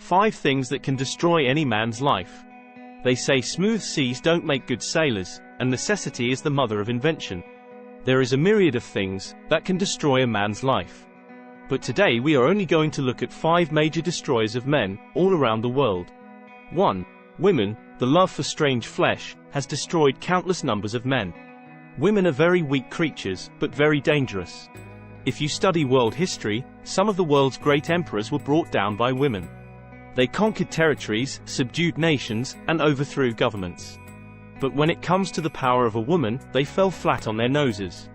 5 things that can destroy any man's life. They say smooth seas don't make good sailors, and necessity is the mother of invention. There is a myriad of things that can destroy a man's life. But today we are only going to look at 5 major destroyers of men, all around the world. 1. Women. The love for strange flesh has destroyed countless numbers of men. Women are very weak creatures, but very dangerous. If you study world history, some of the world's great emperors were brought down by women. They conquered territories, subdued nations, and overthrew governments. But when it comes to the power of a woman, they fell flat on their noses.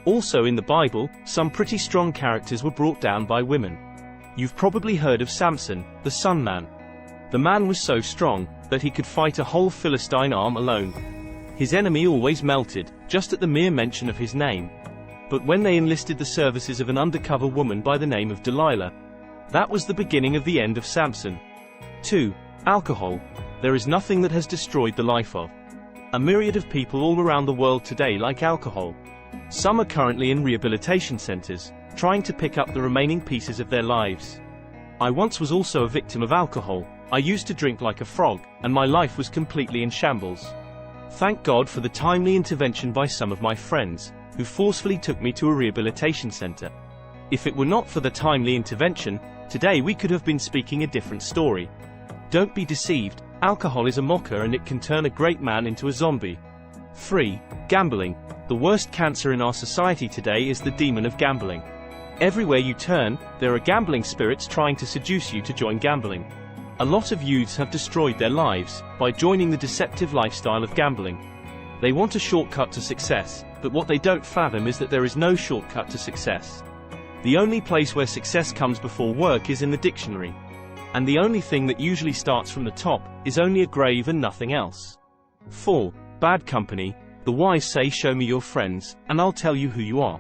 Also in the Bible, some pretty strong characters were brought down by women. You've probably heard of Samson, the Sun Man. The man was so strong that he could fight a whole Philistine army alone. His enemy always melted, just at the mere mention of his name. But when they enlisted the services of an undercover woman by the name of Delilah, that was the beginning of the end of Samson. 2. Alcohol. There is nothing that has destroyed the life of a myriad of people all around the world today like alcohol. Some are currently in rehabilitation centers, trying to pick up the remaining pieces of their lives. I once was also a victim of alcohol. I used to drink like a frog, and my life was completely in shambles. Thank God for the timely intervention by some of my friends, who forcefully took me to a rehabilitation center. If it were not for the timely intervention, today we could have been speaking a different story. Don't be deceived, alcohol is a mocker and it can turn a great man into a zombie. 3. Gambling. The worst cancer in our society today is the demon of gambling. Everywhere you turn, there are gambling spirits trying to seduce you to join gambling. A lot of youths have destroyed their lives by joining the deceptive lifestyle of gambling. They want a shortcut to success, but what they don't fathom is that there is no shortcut to success. The only place where success comes before work is in the dictionary. And the only thing that usually starts from the top is only a grave and nothing else. 4. Bad company. The wise say show me your friends, and I'll tell you who you are.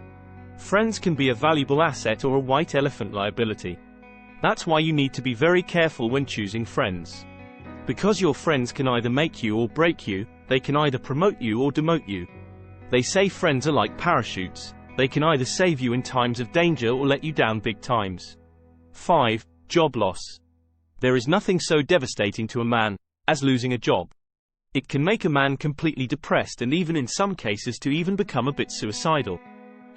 Friends can be a valuable asset or a white elephant liability. That's why you need to be very careful when choosing friends. Because your friends can either make you or break you, they can either promote you or demote you. They say friends are like parachutes. They can either save you in times of danger or let you down big times. 5. Job loss. There is nothing so devastating to a man as losing a job. It can make a man completely depressed and even in some cases to even become a bit suicidal.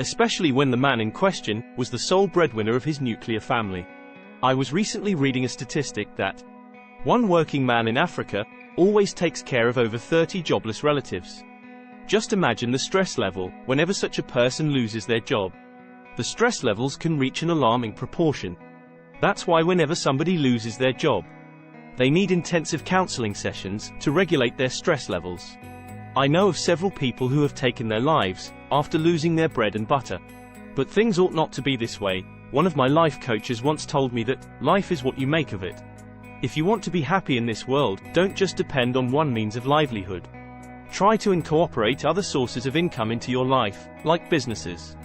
Especially when the man in question was the sole breadwinner of his nuclear family. I was recently reading a statistic that one working man in Africa always takes care of over 30 jobless relatives. Just imagine the stress level whenever such a person loses their job. The stress levels can reach an alarming proportion. That's why whenever somebody loses their job, they need intensive counseling sessions to regulate their stress levels. I know of several people who have taken their lives after losing their bread and butter. But things ought not to be this way. One of my life coaches once told me that life is what you make of it. If you want to be happy in this world, don't just depend on one means of livelihood. Try to incorporate other sources of income into your life, like businesses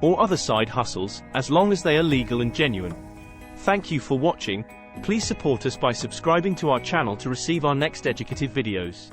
or other side hustles, as long as they are legal and genuine. Thank you for watching. Please support us by subscribing to our channel to receive our next educative videos.